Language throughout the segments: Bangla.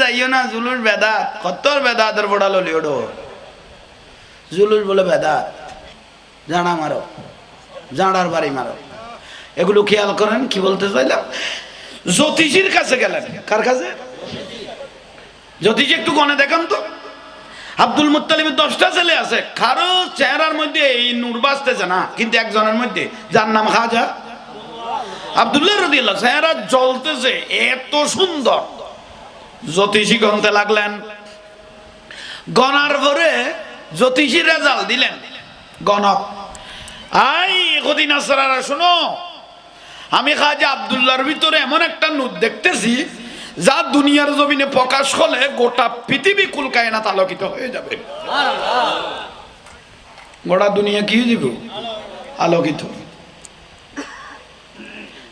যাইও না, জুলুস বেদাত। কত্তর বেদাতের বড়া ললি ওডো, জুলুস বলে বেদাত। জানা মারো, জাঁড়ার বাড়ি মারো। এগুলো খেয়াল করেন। কি বলতে চাইলাম, জ্যোতিষীর কাছে গেলেন। কার কাছে? জ্যোতিষী একটু গনে দেখান তো। আব্দুল মুত্তালিবের 10টা ছেলে আছে, কারো চেহারার মধ্যে এই নূর বাজতেছে না, কিন্তু একজনের মধ্যে, যার নাম খাজা আব্দুল্লাহ রাদিয়াল্লাহু, চেহারা জ্বলতেছে, এত সুন্দর। জ্যোতিষী গনতে লাগলেন। গনার পরে জ্যোতিষী রেজাল্ট দিলেন। গণক, আই কদিন আসরারা শোনো, আমি খাজা আব্দুল্লাহর ভিতরে এমন একটা নূর দেখতেছি, যা দুনিয়ার জমিনে প্রকাশ হলে গোটা পৃথিবী কুল কায়নাত আলোকিত হয়ে যাবে। গোটা দুনিয়া কি হয়ে যাবে? আলোকিত।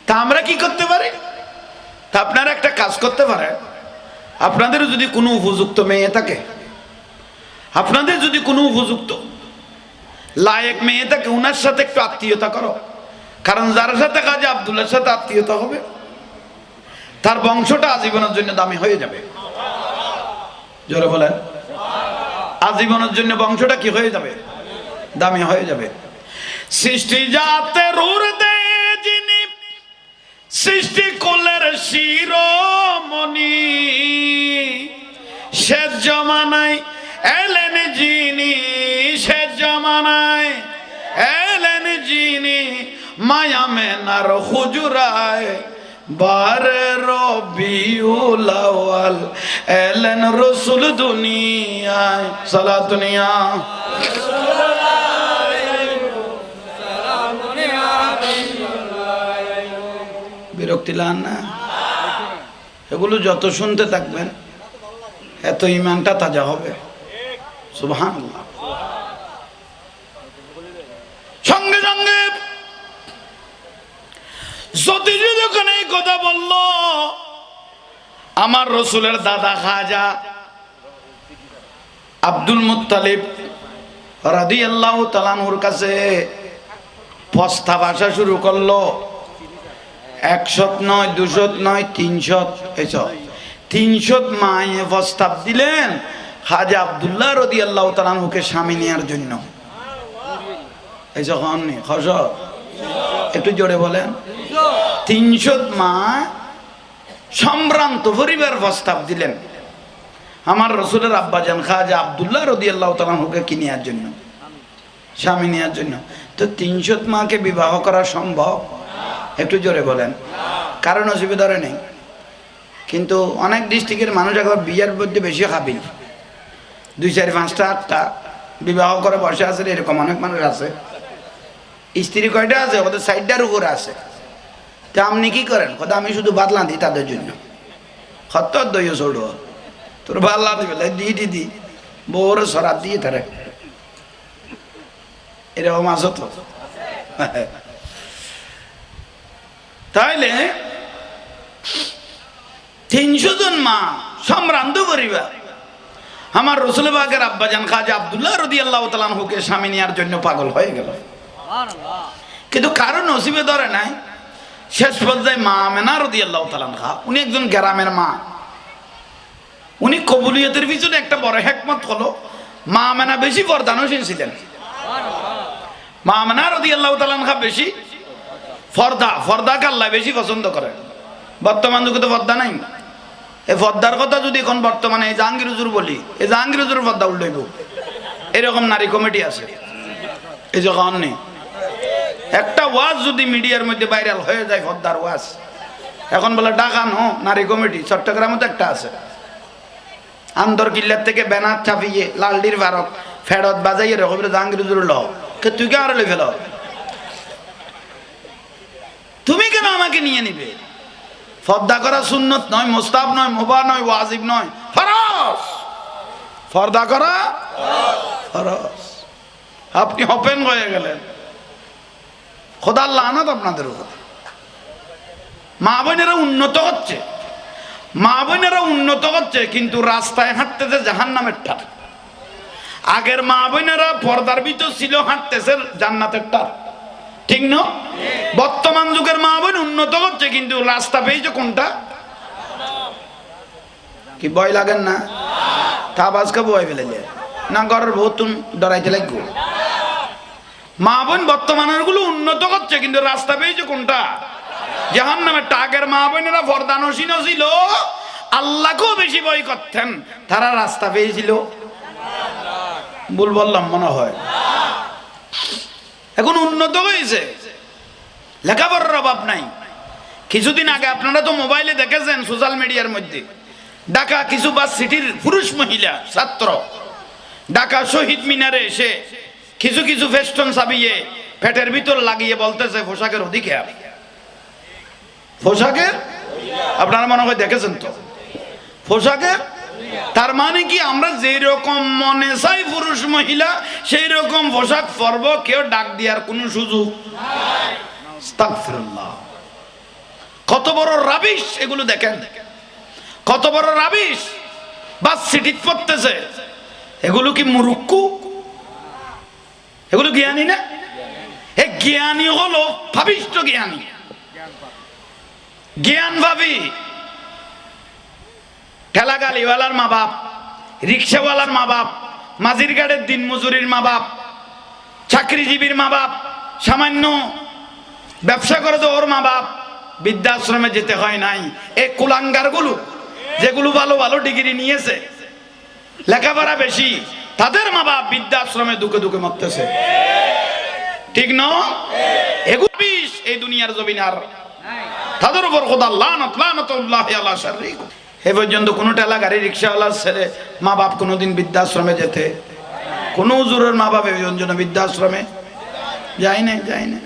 তা আমরা কি করতে পারি? তা আপনারা একটা কাজ করতে পারেন। আপনাদের যদি কোনো উপযুক্ত মেয়ে থাকে, আপনাদের যদি কোনো উপযুক্ত লায়েক মেয়ে থাকে, উনার সাথে একটু আত্মীয়তা করো। কারণ যার সাথে খাজা আব্দুল্লাহর সাথে আত্মীয়তা হবে, তার বংশটা আজীবনের জন্য দামি হয়ে যাবে। জোরে বলেন, আজীবনের জন্য বংশটা কি হয়ে যাবে? দামি হয়ে যাবে। সৃষ্টি জাতের উর্দে যিনি, সৃষ্টি কুলের শিরোমণি, শেষ জমানায় এলেন যিনি, শেষ জমানায় এলেন যিনি, মায়া মেনার হুজুরায় বারে রবিউল আউয়াল এলেন রাসূল দুনিয়ায়। সালাত দুনিয়া বিরক্তি লান না। এগুলো যত শুনতে থাকবেন এত ঈমানটা তাজা হবে। সুবহানাল্লাহ। সঙ্গে সঙ্গে জ্যোতিষী যখন এই কথা বলল, আমার রসুলের দাদা খাজা আব্দুল মুত্তালিব রাদিয়াল্লাহু তাআলা আনহুর কাছে প্রস্তাব আসা শুরু করলো। 100 নয়, 200 নয়, 300, 300 মায়ে প্রস্তাব দিলেন খাজা আব্দুল্লাহ রাদিয়াল্লাহু তাআলা আনহুকে স্বামী নেওয়ার জন্য। এই যখন একটু জোরে বলেন, 300 মা সম্ভ্রান্ত পরিবার প্রস্তাব দিলেন আমার রসুলের আব্বাজান খাজা আব্দুল্লাহ রাদিয়াল্লাহু তাআলা আনহুকে কি নেওয়ার জন্য, স্বামী নেওয়ার জন্য। তো 300 মাকে বিবাহ করা সম্ভব? একটু জোরে বলেন। কারণ অসুবিধা নেই, কিন্তু অনেক ডিস্ট্রিক্টের মানুষ এখন বিয়ের মধ্যে বেশি হাবিল, 2, 4, 5টা 8টা বিবাহ করে বসে আছে। এরকম অনেক মানুষ আছে। স্ত্রী কয়টা আছে? ওদের 60টার উপরে আছে। তা আপনি কি করেন? কথা আমি শুধু বাদলা দিই তাদের জন্য। খত্তর দইও ছোড়ো, তোর বাদলা দিবে দিদি বউরে সরাত দিয়ে তারে, এরকম আছো তো। তাইলে 300 জন মা সম্ভ্রান্ত পরিবার আমার রসুল পাকের আব্বাজান খাজা আব্দুল্লাহ রাদিয়াল্লাহু তাআলা আনহুকে স্বামী নেওয়ার জন্য পাগল হয়ে গেল। কিন্তু কারণ নসিবে ধরে নাই। শেষ পর্যায়ে মা আমেনা রাদিয়াল্লাহু তাআলা আনহা, উনি একজন গ্রামের মা। উনি কবুলিয়তের পিছনে একটা বড় হিকমত হলো, মা আমেনা বেশি পর্দানশীল ছিলেন। মা আমেনা রাদিয়াল্লাহু তাআলা আনহা বেশি ফর্দাকে আল্লাহ বেশি পছন্দ করেন। বর্তমান যুগে তো পর্দা নাই। এই পর্দার কথা যদি এখন বর্তমানে এই জাহাঙ্গীর হুজুর বলি, এই জাহাঙ্গীর হুজুর পর্দা উল্টাইব, এরকম নারী কমিটি আছে। এই যখন নেই একটা ওয়াজ যদি মিডিয়ার মধ্যে ভাইরাল হয়ে যায়, পর্দার ওয়াজ, এখন বলে ঢাকা নারী কমিটি, চট্টগ্রামে তো একটা আছে। আন্দর কিল্লার থেকে ব্যানার চাপিয়ে লালডির ভারত ফেরত বাজাইয়ে রকম জাহাঙ্গীর হুজুর ল, তুই কে আর লই ফেল, তুমি কেন আমাকে নিয়ে নিবে? পর্দা করা সুন্নত নয়, মুস্তাহাব নয়, মুবাহ নয়, ওয়াজিব নয়, ফরজ। পর্দা করা ফরজ। আপনি ওপেন হয়ে গেলেন, খোদার লানাত আপনাদের উপর। মা বোনেরা উন্নত হচ্ছে, মা বোনেরা উন্নত হচ্ছে, কিন্তু রাস্তায় হাঁটতেছে জাহান্নামের টার। আগের মা বোনেরা পর্দার ভিতর ছিল, হাঁটতেছে জান্নাতের টার। ঠিক না? বর্তমান যুগের মা বোন উন্নত হচ্ছে, কিন্তু রাস্তা পেয়েছে কোনটা? কি ভয় লাগেন না? তা আজকে ভয় ফেলে না ঘরের বহুত ডরাইতে লাগবো। মা বোন বর্তমানের গুলো উন্নত করছে, কিন্তু রাস্তা পেয়েছে কোনটা? জাহান্নামের। টাগের মা বোনেরা ফরদানসীন ছিল, আল্লাহকেও বেশি ভয় করতেন, তারা রাস্তা পেয়েছিল। ভুল বললাম মনে হয়? এখন উন্নত হয়েছে, লেখাপড়ার অভাব নাই। কিছুদিন আগে আপনারা তো মোবাইলে দেখেছেন, সোশ্যাল মিডিয়ার মধ্যে, ঢাকা কিছু বাস সিটির পুরুষ মহিলা ছাত্র ঢাকা শহীদ মিনারে এসে কিছু কিছু ফেস্টন চাবিয়ে পেটের ভিতর লাগিয়ে বলতেছে পোশাকের অধিকার, পোশাকের। আপনারা মনে হয় দেখেছেন তো পোশাকের। তার মানে কি আমরা যেই রকম মনে চাই পুরুষ মহিলা সেই রকম পোশাক পরব, কেউ ডাক দেওয়ার কোন সুযোগ নাই। আস্তাগফিরুল্লাহ। কত বড় রাবিশ এগুলো দেখেন, কত বড় রাবিশ বাস সিটি পড়তেছে। এগুলো কি মুরুক্কু? এগুলো জ্ঞানী না? এই জ্ঞানী হলো ভাবিষ্ট জ্ঞানী, জ্ঞান ভাবি। ঠেলা গাড়িওয়ালার মা বাপ, রিক্সাওয়ালার মা বাপ, মাঝির গাড়ির দিন মজুরির মা বাপ, চাকরিজীবীর মা বাপ, সামান্য ব্যবসা করে তো ওর মা বাপ, বৃদ্ধাশ্রমে যেতে হয় নাই। এই কুলাঙ্গার গুলো যেগুলো ভালো ভালো ডিগ্রি নিয়েছে, লেখাপড়া বেশি, তাদের মা বাপ বৃদ্ধাশ্রমে দুঃখে দুঃখে মরতেছে। ঠিক না? এগুলো বিষ এই দুনিয়ার জমিন, আর তাদের উপর খোদা লানত লানাতুল্লাহি আলা শাররিক। এ পর্যন্ত কোন ঠেলা গাড়ি রিক্সাওয়ালার ছেলে মা বাপ কোনোদিন বৃদ্ধাশ্রমে যেতে, কোন হুজুরের মা বাপ এই জন্য বৃদ্ধাশ্রমে যায় না, যায় না।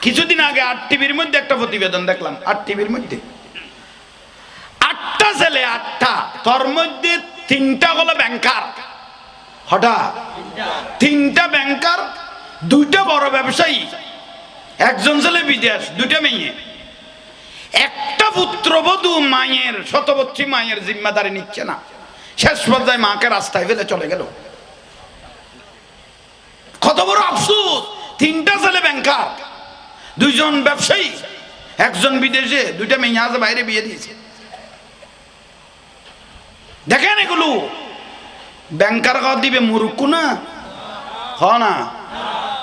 কিছুদিন আগে ৮ টিভির মধ্যে একটা প্রতিবেদন দেখলাম, ৮ টিভির মধ্যে ৮টা ছেলে, ৮টা, তোর মধ্যে 3টা হলো ব্যাংকার। হঠাৎ 3টা ব্যাংকার, 2টা বড় ব্যবসায়ী, একজন ছেলে বিদেশ, 2টা মেয়ে। একটা পুত্রবধূ মায়ের, শতবর্ষী মায়ের জিম্মাদারি নিচ্ছে না, শেষ পর্যায়ে মাকে রাস্তায় ফেলে চলে গেল। কত বড় আফসোস! 3টা ছেলে ব্যাংকার, 2জন ব্যবসায়ী, একজন বিদেশে, 2টা মেয়ে আজ বাইরে বিয়ে দিয়েছে। দেখেন এগুলো ব্যাংকার ঘর দিবে মুরুক্কু না? হ না?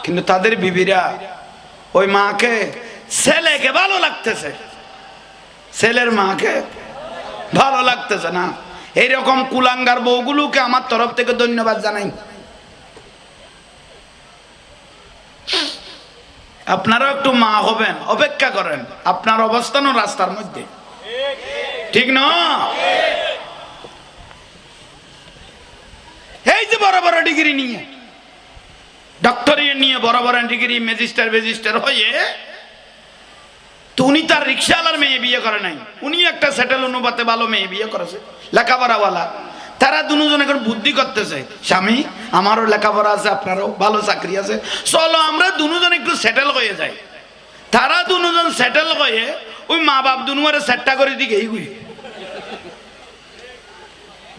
কিন্তু তাদের বিবিরা ওই মাকে, ছেলেকে ভালো লাগতেছে, ছেলের মাকে ভালো লাগতেছে না। এইরকম কুলাঙ্গার বউগুলোকে আমার তরফ থেকে ধন্যবাদ জানাই। আপনারা একটু মা হবেন, অপেক্ষা করেন, আপনার অবস্থানও রাস্তার মধ্যে, ঠিক না? এই যে বড় বড় ডিগ্রি নিয়ে, ডক্টরেট নিয়ে বড় বড় ডিগ্রি, ম্যাজিস্টার হয়ে, তো উনি তার রিক্সাওয়ালার মেয়ে বিয়ে করে নাই, উনি একটা সেটেল অনুপাতে ভালো মেয়ে বিয়ে করেছে, লেখাপড়াওয়ালা। তারা দুজন এখন বুদ্ধি করতেছে, স্বামী আমারও লেখাপড়া আছে, আপনারও ভালো চাকরি আছে, চলো আমরা দুজন একটু সেটেল হয়ে যাই। তারা দুজন সেটেল হয়ে ওই মা বাপ দুনুয়ারে সেটটা করে দিকে এইগুলি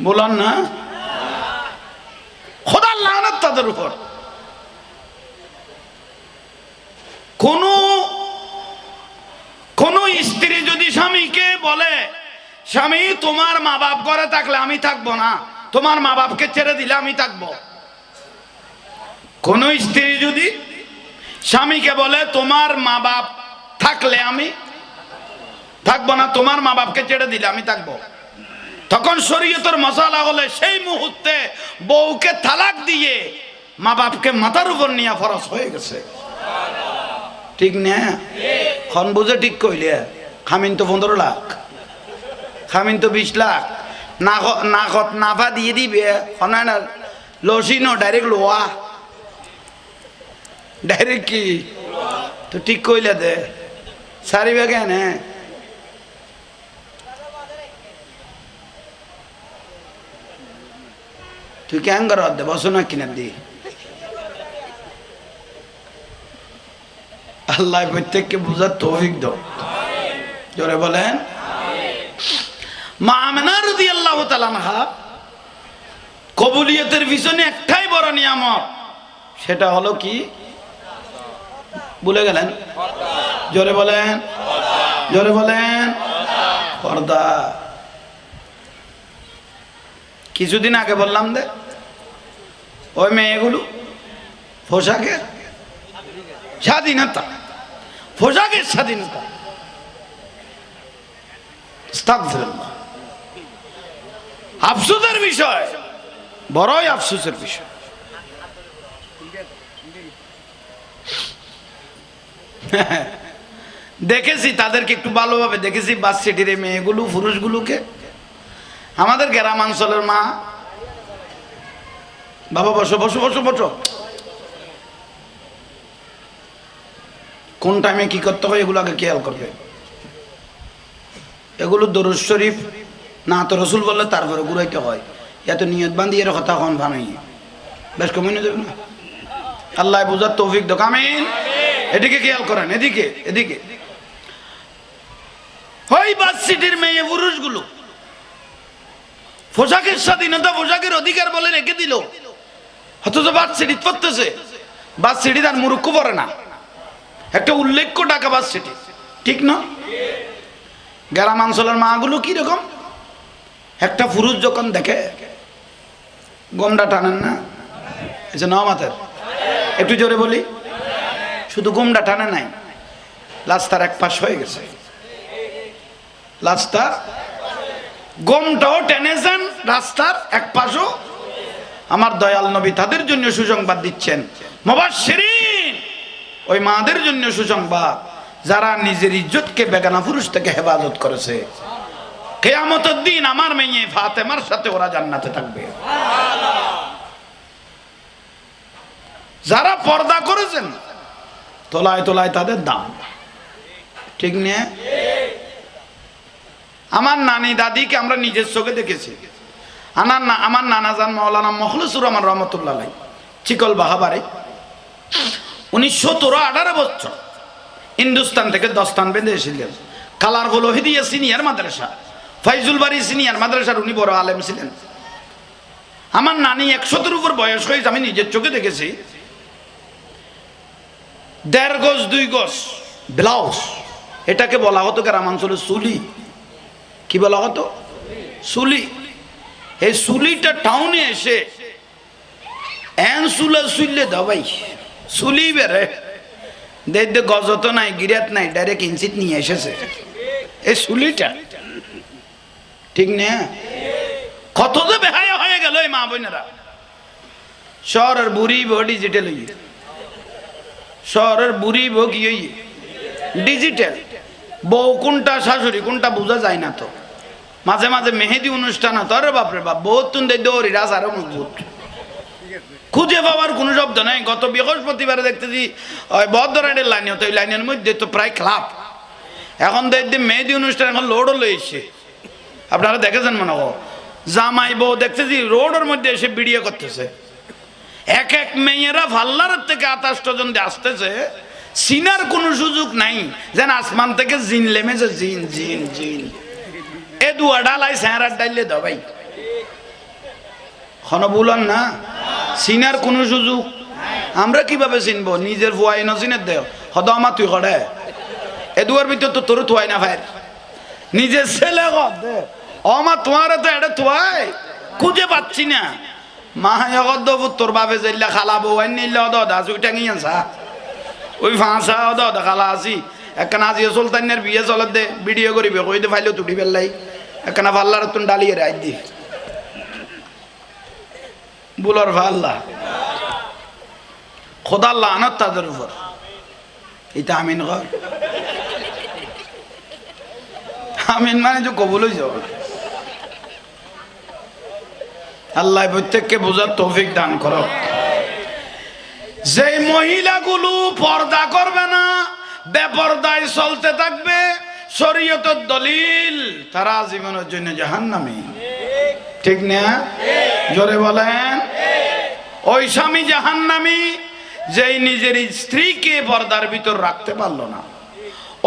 বলান না, খোদার লানত তাদের উপর। কোন স্ত্রী যদি স্বামীকে বলে, স্বামী তোমার মা বাপ ঘরে থাকলে আমি থাকবো না, তোমার মা বাপকে ছেড়ে দিলে আমি থাকবো। কোন স্ত্রী যদি স্বামীকে বলে তোমার মা বাপ থাকলে আমি থাকবো না, তোমার মা বাপকে ছেড়ে দিলে আমি থাকবো, তখন শরীয়তের মশালা হলে সেই মুহূর্তে বউকে তালাক দিয়ে মা বাপকে মাথার উপর নিয়ে ফরজ হয়ে গেছে। ঠিক না? খন বুঝে ঠিক কইলে, খামিন তো 15 লাখ, খামিন তো 20 লাখ, নাফা দিয়ে দিবে, লসিনো ডাইরেক্ট লোয়া, ডাইরেক্ট কি তো ঠিক কইলে দে সারিবে কেন? তুই কেন কর দে, বসো না কিনা দি। আল্লাহ প্রত্যেককে বুঝার তৌফিক দাও, জোরে বলেন। মা আমেনা রাদিয়াল্লাহু তাআলা আনহা কবুলিয়তের পিছনে একটাই বড় নিয়ামত, সেটা হলো কি? ভুলে গেলেন? জোরে বলেন, জোরে বলেন। পর্দা। কিছুদিন আগে বললাম যে ওই মেয়েগুলো পোশাকের স্বাধীনতা, পোশাকের স্বাধীনতা, আফসোসের বিষয়, বড়ই আফসোসের বিষয়। দেখেছি তাদেরকে একটু ভালোভাবে দেখেছি, বাস সিটির মেয়েগুলো পুরুষগুলোকে। আমাদের গ্রামাঞ্চলের মা বাবা বসো বসো বসো বসো, কোন টাইমে কি করতে হয় এগুলো আগে খেয়াল করবে। এগুলো দরুদ শরীফ না তো রসুল বললে তারপরে ঘুরাইতে হয়, এত নিয়ত বান্ধি এর কথা কন ভানই বেশ কমে দেবে না। আল্লাহ বুঝার তৌফিক দোক, আমিন। এদিকে খেয়াল করেন, এদিকে এদিকে। ওই বাস সিটির মেয়ে পুরুষগুলো পোশাকের স্বাধীনতা, পোশাকের অধিকার বলে রেখে দিল, অথচ বাস সিটি পড়তেছে। বাস সিটি তার মুরুক্ষ পড়ে না, একটা উল্লেখ্য টাকা বাস সিটি, ঠিক না? গ্রামাঞ্চলের মাগুলো কি রকম, একটা পুরুষ যখন দেখে গমটা টানেন না, নমাতের একটু জোরে বলি, শুধু গমটা টানে নাই, লাস্তার এক পাশ হয়ে গেছে, লাস্তার গমটাও টেনেছেন, রাস্তার এক পাশও। আমার দয়াল নবী তাদের জন্য সুসংবাদ দিচ্ছেন, মুবাশশিরিন, ওই মাদের জন্য সুসংবাদ যারা নিজের ইজ্জতকে বেগানা পুরুষ থেকে হেফাজত করেছে। কিয়ামতের দিন আমার মেয়ে ফাতেমার সাথে ওরা জান্নাতে থাকবে। যারা পর্দা করেছেন তোলায় তোলায় তাদের দাম, ঠিক না? আমার নানি দাদিকে আমরা নিজের চোখে দেখেছি। আমার নানা জান মাওলানা মখলুসুর রহমান রহমতুল্লাহ চিকল বাহাবারে 1918 বছর হিন্দুস্তান থেকে দস্তান বেঁধে এসেছিলেন। কালার গোলহিদিয়া সিনিয়র মাদ্রাসা, ফাইজুল বাড়ি সিনিয়র মাদ্রাসার উনি বড় আলেম ছিলেন। আমার নানি 100-এর উপর বয়স হয়েছে, আমি নিজের চোখে দেখেছি। 1.5 গজ 2 গজ ব্লাউজ, এটাকে বলা হতো গ্রামাঞ্চলে চুলি। কি বলা হতো? চুলি। এই চুলিটা টাউনে এসে চুলে দবাই চুলি বেড়ে দেখতে গজত নাই, গিরাত নাই, ডাইরেক্ট ইঞ্চিত নিয়ে এসেছে এই চুলিটা, ঠিক না? কত যে বেহায়া হয়ে গেল এই মা বোনেরা। শহরের বুড়ি বউ ডিজিটাল, শহরের বুড়ি বউ কি ডিজিটাল, বউ কোনটা শাশুড়ি কোনটা বোঝা যায় না। তো মাঝে মাঝে মেহেদি অনুষ্ঠান হতো, আরে বাপরে বাপ, বহুত তুন্দে দৌড়ি রাজ আরো মজবুত, খুঁজে পাওয়ার কোনো শব্দ নাই। গত বৃহস্পতিবারে দেখতেছি ওই বদরাইডের লাইনে হতো, ওই লাইনের মধ্যে তো প্রায় ক্লাব। এখন দেখতে মেহেদি অনুষ্ঠান এখন লোডও লইছে, আপনারা দেখেছেন মনে হয়। জামাই বউ দেখতেছি রোডের মধ্যে এসে ভিডিও করতেছে। এক এক মেয়েরা ভাল্লার থেকে 28 জন আসতেছে, সিনার কোনো সুযোগ নাই, যেন আসমান থেকে জিন লেমেছে, জিন জিন জিন। এ দুয়া ডালাই স্যাঁড়ার ডাইলে দবাই খন বলান না, সিনার কোনো সুযোগ। আমরা কিভাবে চিনবো? নিজের ভুয়াই নচিনের দেহ হদ আমার তুই কড়ে এ দুয়ার ভিতর তো তোর থুয়াই না ভাই, নিজের ছেলে আমার তোমার তো এটা থুয়াই খুঁজে পাচ্ছি না। মা তোর বাপে যাইলা খালা বউ নিলে টাঙিয়েছা ওই ফাঁসা খালা আছি একখানা আজি সুলতানের বিয়ে চলে দে, ভিডিও করিবে কই দে ফাইলেও তুটি পেলাই একখানা পাল্লার তুন ডালিয়ে রাই দি বুলার ভাল্লা খোদার লানত তাদের উপর। এটা আমিন কর, আমিন মানে যে কবুল হয়ে যাবে। আল্লাহ প্রত্যেককে বোঝার তৌফিক দান করো। যে মহিলাগুলো পর্দা করবে না, বেপরদায় চলতে থাকবে, শরীয়তের দলিল, তারা জীবনের জন্য জাহান্নামী, ঠিক না? জোরে বলেন। ওই স্বামী জাহান্নামী যেই নিজের স্ত্রীকে পর্দার ভিতর রাখতে পারলো না।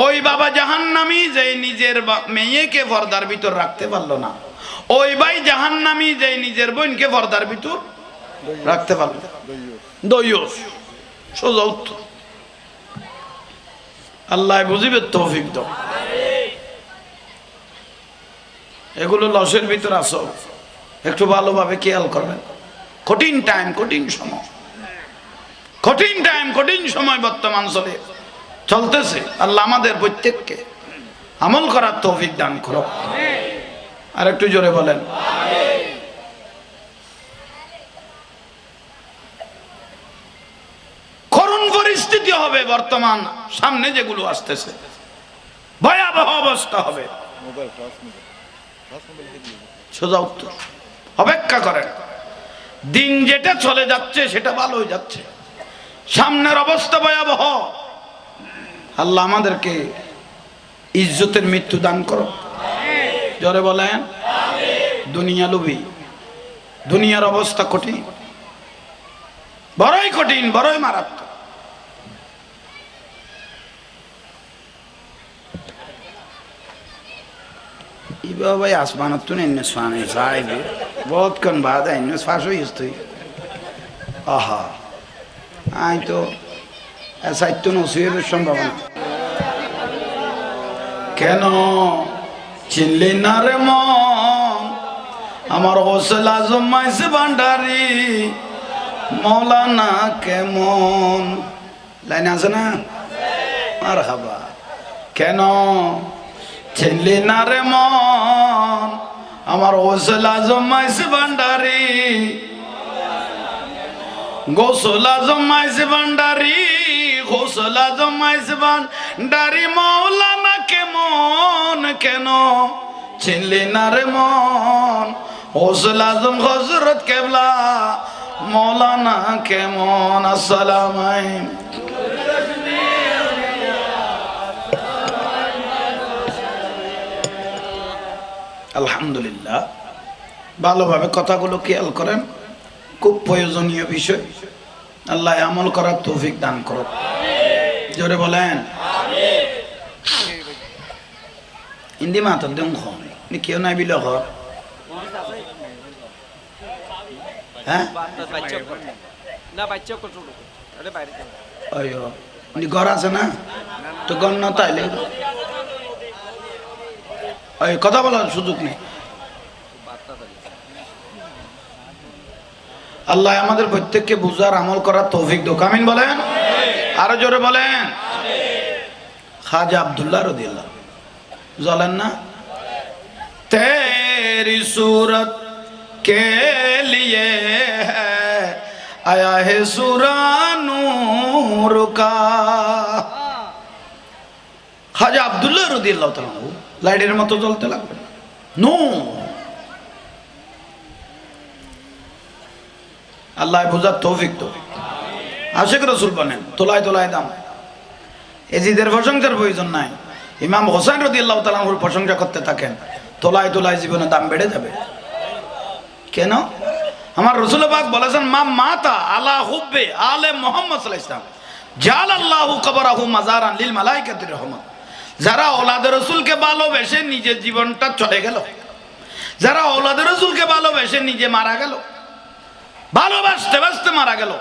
ওই বাবা জাহান্নামী যেই নিজের মেয়েকে পর্দার ভিতর রাখতে পারলো না। ওই ভাই জাহান্নামী যেই নিজের বোনকে পর্দার ভিতর রাখতে পারলো না। দয়ুস সোজা উত্তর। আল্লাহ বুঝিবে তৌফিক দাও। এগুলো লসের ভিতর আসো, একটু ভালোভাবে খেয়াল করবেন। কঠিন টাইম, কঠিন সময়, কঠিন টাইম, কঠিন সময় বর্তমান চলতেছে। আল্লাহ আমাদের প্রত্যেককে আমল করার তৌফিক দান করো। আর একটু জোরে বলেন। করুণ পরিস্থিতি হবে বর্তমান, সামনে যেগুলো আসতেছে ভয়াবহ অবস্থা হবে। সোজা উত্তর, অপেক্ষা করেন। দিন যেটা চলে যাচ্ছে সেটা ভালো হয়ে যাচ্ছে, সামনের অবস্থা ভয়াবহ। আল্লাহ আমাদেরকে ইজ্জতের মৃত্যু দান করো। জোরে বলেন। দুনিয়া লোভী, দুনিয়ার অবস্থা কঠিন, বড়ই কঠিন, বড়ই মারাত্মক। ইবা ভাই আসমানত তো নেই সানে সাইবে বহুত কোন বাদ আইন ফাঁসো ইস্তুই আহা আই তো সাইত্য নসির সম্ভাবনা। কেন চিনলি না রে মন আমার হোসেল আজম মাইসে ভান্ডারি মৌলানা কেমন, লাইন আছে না? আর হাবা কেন চিনলি না রে মন আমার হোসেল আজম মাইসে ভান্ডারি, গোসল আজম মাইসে ভান্ডারি, গোসল আজম মাইসে ভান্ডারি মৌলানা কেমন, কেন চিনলি না রে মন হোসেল আজম হযরত কেবলা মৌলানা কেমন। আসসালামু আলাইকুম। আলহামদুলিল্লাহ, ভালোভাবে কথাগুলো খেয়াল করেন, খুব প্রয়োজনীয় বিষয়। আল্লাহ আমল করার তৌফিক দান করো। জোরে বলেন। হিন্দি মাতার দেন নি কেউ নাই বিল ঘর, হ্যাঁ ঘর আছে না তো গণ না তাইলে কথা বলার সুযোগ নেই। আল্লাহ আমাদের প্রত্যেককে বুঝার আমল করার তৌফিক দাও। আমিন বলেন। আরো জোরে বলেন। খাজা আব্দুল্লাহ রাদিয়াল্লাহু জ্বলেন না। তেরি सूरत के लिए है आया है सूरा नूर का। খাজা আব্দুল্লাহ রাদিয়াল্লাহু তাআলা লাইটের মতো জ্বলতে লাগবেন। নূর আল্লাহ বুঝার তৌফিক তো। আশিক রাসূল বলেন তোলায় তোলায় দাম। এজিদের প্রশংসার প্রয়োজন নাই, ইমাম হোসেন রাদিয়াল্লাহু তাআলা আনহুর প্রশংসা করতে থাকেন, তোলায় তোলায় জীবনে দাম বেড়ে যাবে। কেন? আমার রাসূল পাক বলেছেন মা মাতা আলা হুব্বে আলে মুহাম্মদ সাল্লাল্লাহু আলাইহি ওয়াসাল্লাম জালাল্লাহু কবরাহু মাজারান লিল মালাইকাতির রহমত। যারা ওলাদে রাসূলকে ভালোবেসে নিজের জীবনটা চলে গেল, যারা ওলাদে রাসূলকে ভালোবেসে নিজে মারা গেল, ভালোবাসতে বাসতে মারা গেল,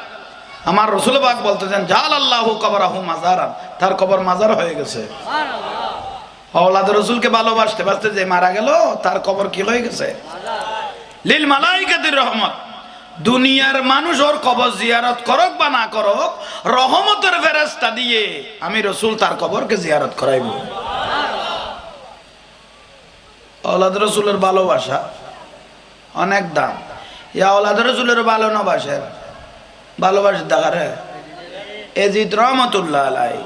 আমার রাসূল পাক বলতেছেন জালাল্লাহু কবরাহু মাজারান, তার কবর মাজার হয়ে গেছে। সুবহানাল্লাহ। ওলাদে রাসূলকে ভালোবাসতে বাসতে যে মারা গেল তার কবর কি হয়ে গেছে? লিল মালাইকাতির রহমত। দুনিয়ার মানুষ ওর কবর জিয়ারত করুক বা না করুক, রহমতের ফেরেশতা দিয়ে আমি রাসূল তার কবরকে জিয়ারত করাইব। ওলাদ রাসূলের ভালোবাসা অনেক দাম। ইয়া ওলাদ রাসূলের ভালো না বাসের ভালোবাসা দেখারে এজিদ রহমতুল্লাহ আলাইহি